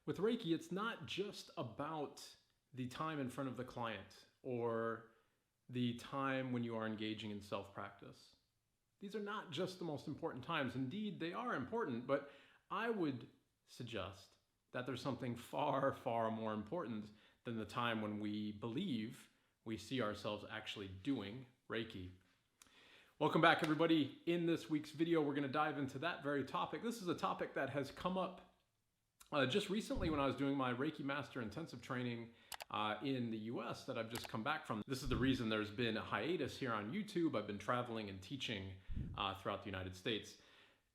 With Reiki, it's not just about the time in front of the client or the time when you are engaging in self-practice. These are not just the most important times. Indeed, they are important, but I would suggest that there's something far, far more important than the time when we believe we see ourselves actually doing Reiki. Welcome back, everybody. In this week's video, we're going to dive into that very topic. This is a topic that has come up just recently when I was doing my Reiki Master Intensive training in the US that I've just come back from. This is the reason there's been a hiatus here on YouTube. I've been traveling and teaching throughout the United States.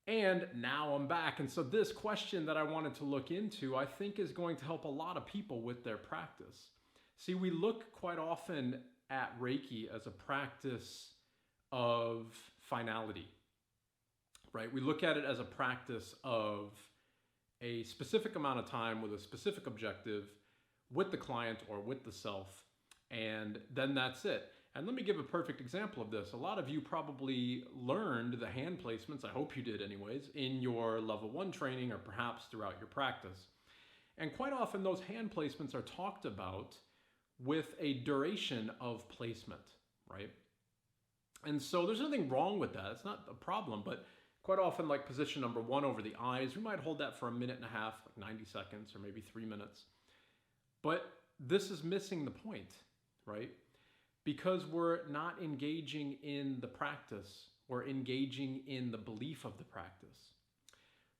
And now I'm back. And so this question that I wanted to look into, I think is going to help a lot of people with their practice. See, we look quite often at Reiki as a practice of finality, right? We look at it as a practice of a specific amount of time with a specific objective with the client or with the self, and then that's it. And let me give a perfect example of this. A lot of you probably learned the hand placements, I hope you did anyways, in your level 1 training or perhaps throughout your practice. And quite often those hand placements are talked about with a duration of placement, right? And so there's nothing wrong with that. It's not a problem, but quite often, like position number 1 over the eyes, we might hold that for a minute and a half, like 90 seconds or maybe 3 minutes. But this is missing the point, right? Because we're not engaging in the practice, we're engaging in the belief of the practice.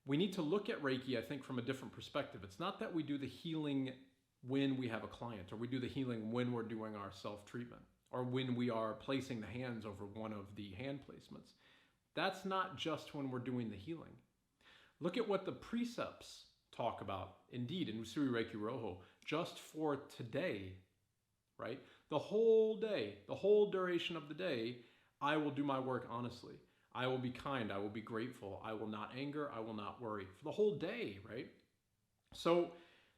We need to look at Reiki, I think, from a different perspective. It's not that we do the healing when we have a client, or we do the healing when we're doing our self-treatment, or when we are placing the hands over one of the hand placements. That's not just when we're doing the healing. Look at what the precepts talk about, indeed, in Usui Reiki RYŌHŌ, just for today, right? The whole day, the whole duration of the day, I will do my work honestly. I will be kind, I will be grateful, I will not anger, I will not worry. For the whole day, right? So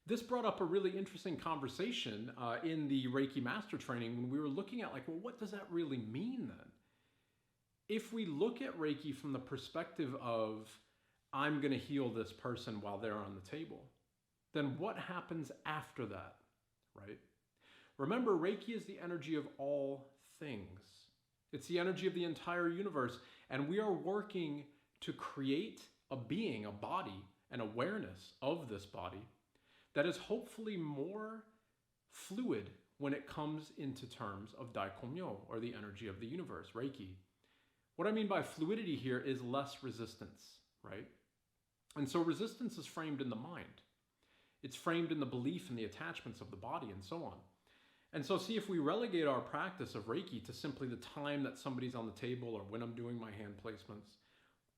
this brought up a really interesting conversation in the Reiki Master training when we were looking at, like, well, what does that really mean then? If we look at Reiki from the perspective of, I'm going to heal this person while they're on the table, then what happens after that, right? Remember, Reiki is the energy of all things. It's the energy of the entire universe, and we are working to create a being, a body, an awareness of this body that is hopefully more fluid when it comes into terms of Daikomyo, or the energy of the universe, Reiki. What I mean by fluidity here is less resistance, right? And so resistance is framed in the mind. It's framed in the belief and the attachments of the body and so on. And so see, if we relegate our practice of Reiki to simply the time that somebody's on the table or when I'm doing my hand placements,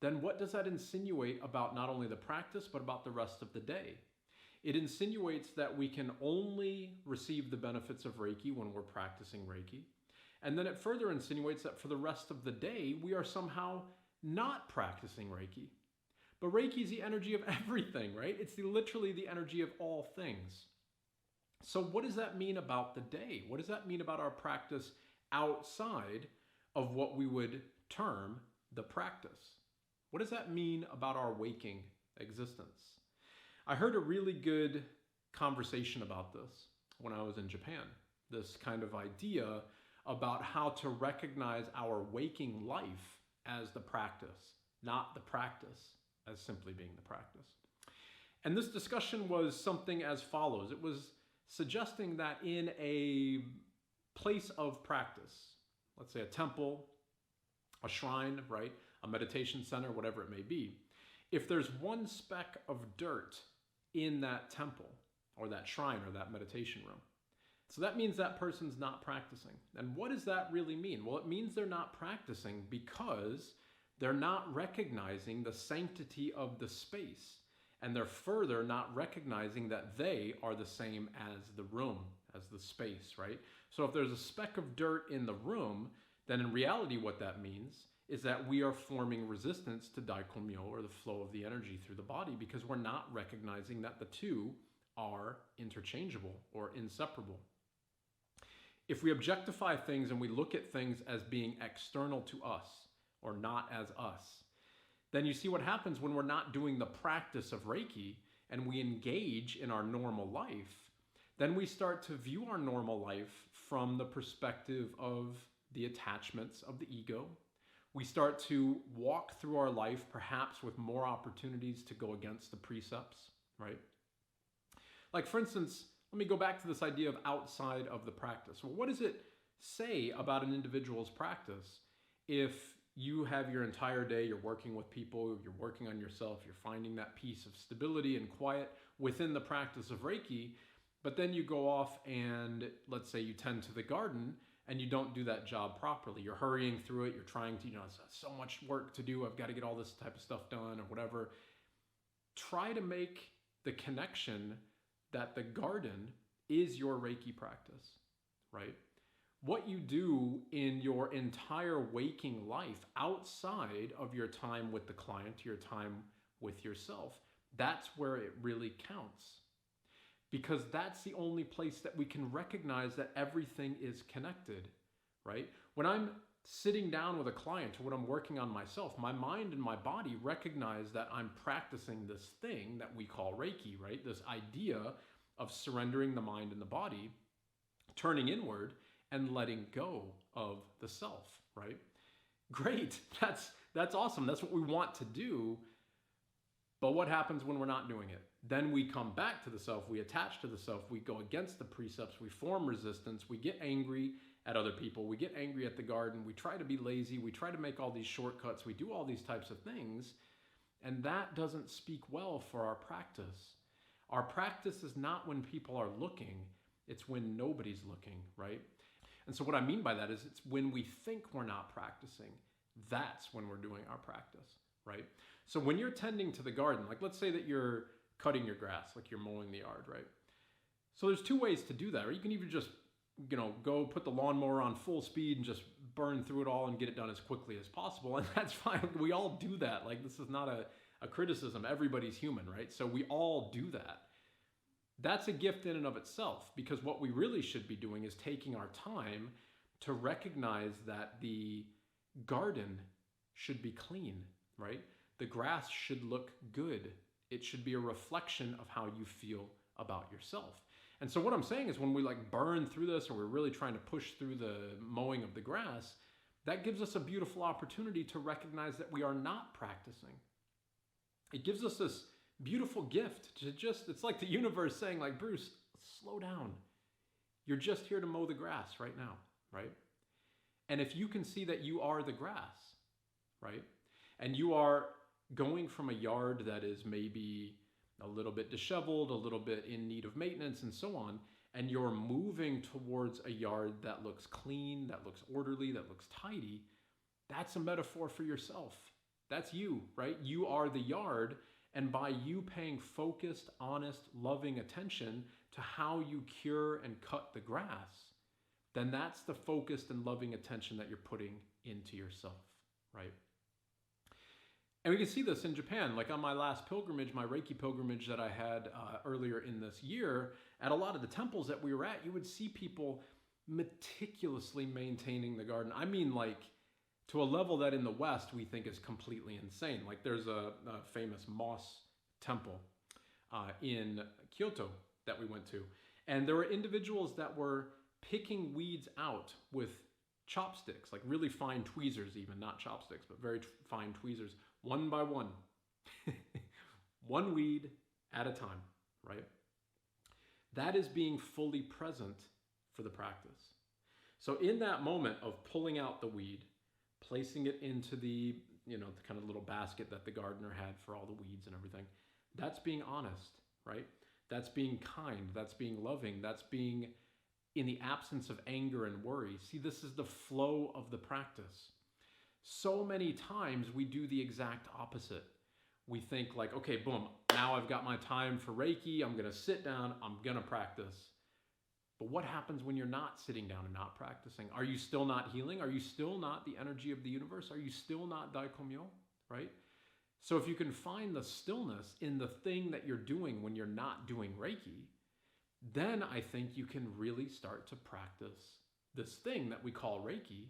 then what does that insinuate about not only the practice, but about the rest of the day? It insinuates that we can only receive the benefits of Reiki when we're practicing Reiki. And then it further insinuates that for the rest of the day, we are somehow not practicing Reiki. But Reiki is the energy of everything, right? It's literally the energy of all things. So what does that mean about the day? What does that mean about our practice outside of what we would term the practice? What does that mean about our waking existence? I heard a really good conversation about this when I was in Japan. This kind of idea about how to recognize our waking life as the practice, not the practice as simply being the practice. And this discussion was something as follows. It was suggesting that in a place of practice, let's say a temple, a shrine, right, a meditation center, whatever it may be, if there's one speck of dirt in that temple or that shrine or that meditation room, so that means that person's not practicing. And what does that really mean? Well, it means they're not practicing because they're not recognizing the sanctity of the space. And they're further not recognizing that they are the same as the room, as the space, right? So if there's a speck of dirt in the room, then in reality what that means is that we are forming resistance to Daikomyo, or the flow of the energy through the body, because we're not recognizing that the two are interchangeable or inseparable. If we objectify things and we look at things as being external to us or not as us, then you see what happens when we're not doing the practice of Reiki and we engage in our normal life, then we start to view our normal life from the perspective of the attachments of the ego. We start to walk through our life perhaps with more opportunities to go against the precepts, right? Like, for instance, let me go back to this idea of outside of the practice. Well, what does it say about an individual's practice if you have your entire day, you're working with people, you're working on yourself, you're finding that peace of stability and quiet within the practice of Reiki, but then you go off and let's say you tend to the garden and you don't do that job properly. You're hurrying through it, you're trying to, it's so much work to do, I've got to get all this type of stuff done or whatever. Try to make the connection that the garden is your Reiki practice, right? What you do in your entire waking life outside of your time with the client, your time with yourself, that's where it really counts. Because that's the only place that we can recognize that everything is connected, right? When I'm sitting down with a client or when I'm working on myself, my mind and my body recognize that I'm practicing this thing that we call Reiki, right? This idea of surrendering the mind and the body, turning inward, and letting go of the self, right? Great, that's awesome. That's what we want to do. But what happens when we're not doing it? Then we come back to the self, we attach to the self, we go against the precepts, we form resistance, we get angry at other people, we get angry at the garden, we try to be lazy, we try to make all these shortcuts, we do all these types of things, and that doesn't speak well for our practice. Our practice is not when people are looking, it's when nobody's looking, right? And so what I mean by that is it's when we think we're not practicing, that's when we're doing our practice, right? So when you're tending to the garden, like let's say that you're cutting your grass, like you're mowing the yard, right? So there's two ways to do that, right? You can either just, go put the lawnmower on full speed and just burn through it all and get it done as quickly as possible. And that's fine. We all do that. Like, this is not a criticism. Everybody's human, right? So we all do that. That's a gift in and of itself, because what we really should be doing is taking our time to recognize that the garden should be clean, right? The grass should look good. It should be a reflection of how you feel about yourself. And so what I'm saying is when we burn through this, or we're really trying to push through the mowing of the grass, that gives us a beautiful opportunity to recognize that we are not practicing. It gives us this beautiful gift to it's like the universe saying, Bruce, slow down. You're just here to mow the grass right now, right? And if you can see that you are the grass, right? And you are going from a yard that is maybe a little bit disheveled, a little bit in need of maintenance and so on, and you're moving towards a yard that looks clean, that looks orderly, that looks tidy, that's a metaphor for yourself. That's you, right? You are the yard. And by you paying focused, honest, loving attention to how you cure and cut the grass, then that's the focused and loving attention that you're putting into yourself, right? And we can see this in Japan. Like on my last pilgrimage, my Reiki pilgrimage that I had earlier in this year, at a lot of the temples that we were at, you would see people meticulously maintaining the garden. I mean, to a level that in the West we think is completely insane. Like there's a famous moss temple in Kyoto that we went to. And there were individuals that were picking weeds out with chopsticks, like really fine tweezers even, not chopsticks, but very fine tweezers, one by one. One weed at a time, right? That is being fully present for the practice. So in that moment of pulling out the weed, placing it into the kind of little basket that the gardener had for all the weeds and everything, that's being honest, right? That's being kind, that's being loving, that's being in the absence of anger and worry. See, this is the flow of the practice. So many times we do the exact opposite. We think okay, boom, now I've got my time for Reiki, I'm gonna sit down, I'm gonna practice. But what happens when you're not sitting down and not practicing? Are you still not healing? Are you still not the energy of the universe? Are you still not Daikomyo, right? So if you can find the stillness in the thing that you're doing when you're not doing Reiki, then I think you can really start to practice this thing that we call Reiki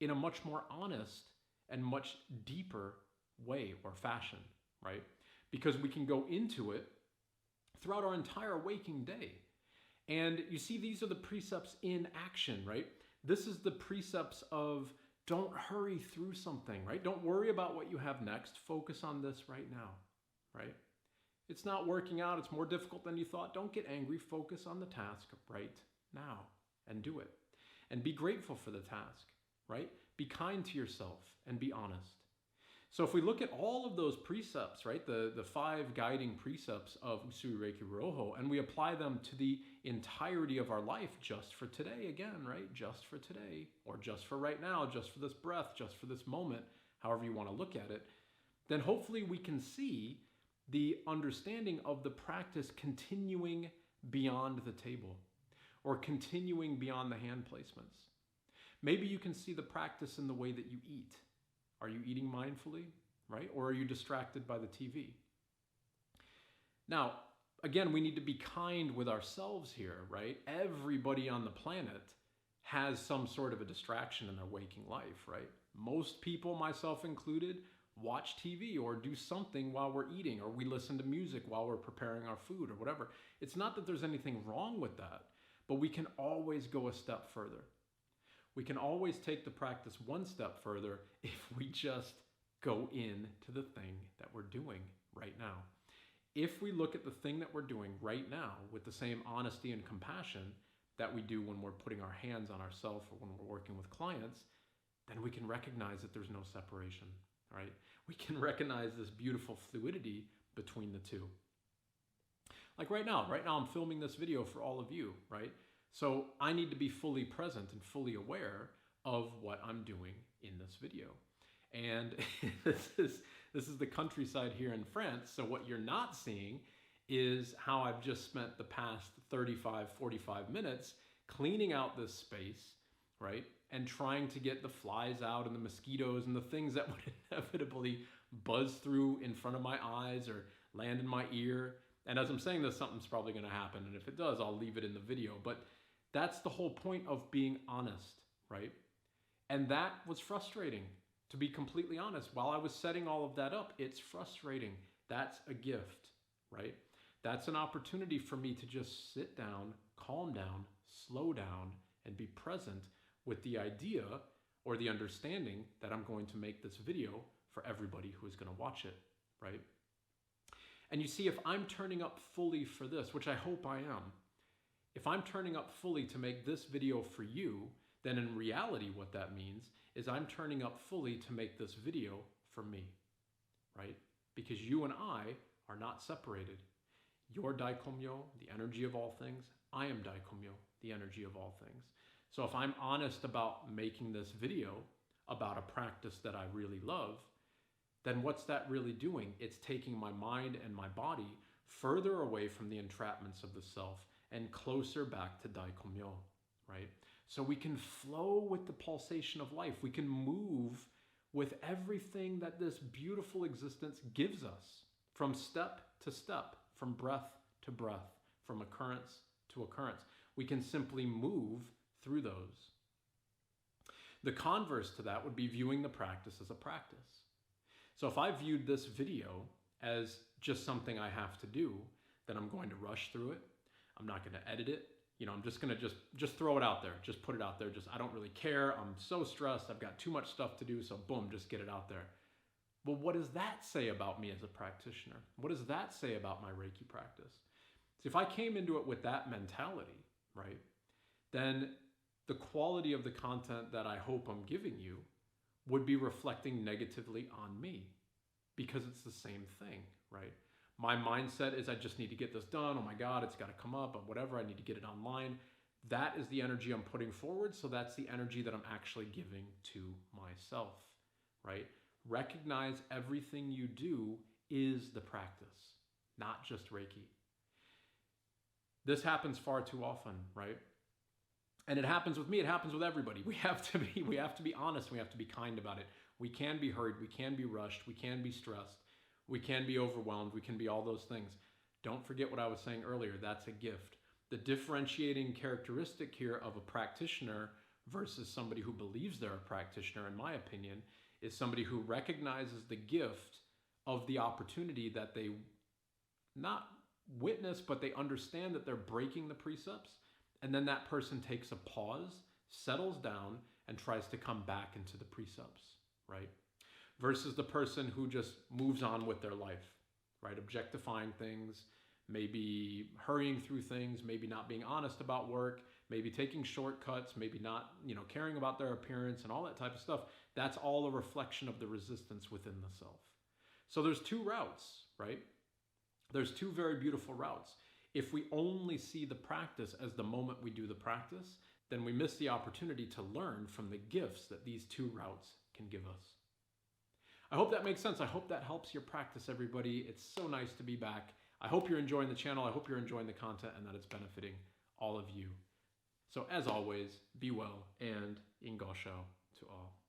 in a much more honest and much deeper way or fashion, right? Because we can go into it throughout our entire waking day. And you see, these are the precepts in action, right? This is the precepts of don't hurry through something, right? Don't worry about what you have next. Focus on this right now, right? It's not working out. It's more difficult than you thought. Don't get angry. Focus on the task right now and do it. And be grateful for the task, right? Be kind to yourself and be honest. So if we look at all of those precepts, right, the 5 guiding precepts of Usui Reiki RYŌHŌ, and we apply them to the entirety of our life just for today, again, right, just for today, or just for right now, just for this breath, just for this moment, however you want to look at it, then hopefully we can see the understanding of the practice continuing beyond the table or continuing beyond the hand placements. Maybe you can see the practice in the way that you eat. Are you eating mindfully, right? Or are you distracted by the TV? Now, again, we need to be kind with ourselves here, right? Everybody on the planet has some sort of a distraction in their waking life, right? Most people, myself included, watch TV or do something while we're eating, or we listen to music while we're preparing our food or whatever. It's not that there's anything wrong with that, but we can always go a step further. We can always take the practice one step further if we just go into the thing that we're doing right now. If we look at the thing that we're doing right now with the same honesty and compassion that we do when we're putting our hands on ourselves or when we're working with clients, then we can recognize that there's no separation, right? We can recognize this beautiful fluidity between the two. Like right now I'm filming this video for all of you, right? So I need to be fully present and fully aware of what I'm doing in this video. And this is the countryside here in France. So what you're not seeing is how I've just spent the past 35, 45 minutes cleaning out this space, right? And trying to get the flies out and the mosquitoes and the things that would inevitably buzz through in front of my eyes or land in my ear. And as I'm saying this, something's probably going to happen. And if it does, I'll leave it in the video. But that's the whole point of being honest, right? And that was frustrating, to be completely honest. While I was setting all of that up, it's frustrating. That's a gift, right? That's an opportunity for me to just sit down, calm down, slow down, and be present with the idea or the understanding that I'm going to make this video for everybody who is going to watch it, right? And you see, if I'm turning up fully for this, which I hope I am, if I'm turning up fully to make this video for you, then in reality what that means is I'm turning up fully to make this video for me, right? Because you and I are not separated. You're Daikomyo, the energy of all things. I am Daikomyo, the energy of all things. So if I'm honest about making this video about a practice that I really love, then what's that really doing? It's taking my mind and my body further away from the entrapments of the self and closer back to Daikomyo, right? So we can flow with the pulsation of life. We can move with everything that this beautiful existence gives us, from step to step, from breath to breath, from occurrence to occurrence. We can simply move through those. The converse to that would be viewing the practice as a practice. So if I viewed this video as just something I have to do, then I'm going to rush through it. I'm not going to edit it. I'm just going to just throw it out there. Just put it out there. I don't really care. I'm so stressed. I've got too much stuff to do. So boom, just get it out there. Well, what does that say about me as a practitioner? What does that say about my Reiki practice? So if I came into it with that mentality, right, then the quality of the content that I hope I'm giving you would be reflecting negatively on me, because it's the same thing, right? My mindset is I just need to get this done. Oh my God, it's got to come up, or whatever. I need to get it online. That is the energy I'm putting forward. So that's the energy that I'm actually giving to myself, right? Recognize everything you do is the practice, not just Reiki. This happens far too often, right? And it happens with me. It happens with everybody. We have to be honest. We have to be kind about it. We can be hurt. We can be rushed. We can be stressed. We can be overwhelmed. We can be all those things. Don't forget what I was saying earlier. That's a gift. The differentiating characteristic here of a practitioner versus somebody who believes they're a practitioner, in my opinion, is somebody who recognizes the gift of the opportunity that they not witness, but they understand that they're breaking the precepts. And then that person takes a pause, settles down, and tries to come back into the precepts, right? Versus the person who just moves on with their life, right? Objectifying things, maybe hurrying through things, maybe not being honest about work, maybe taking shortcuts, maybe not, caring about their appearance and all that type of stuff. That's all a reflection of the resistance within the self. So there's two routes, right? There's two very beautiful routes. If we only see the practice as the moment we do the practice, then we miss the opportunity to learn from the gifts that these two routes can give us. I hope that makes sense. I hope that helps your practice, everybody. It's so nice to be back. I hope you're enjoying the channel. I hope you're enjoying the content and that it's benefiting all of you. So as always, be well and In Gassho to all.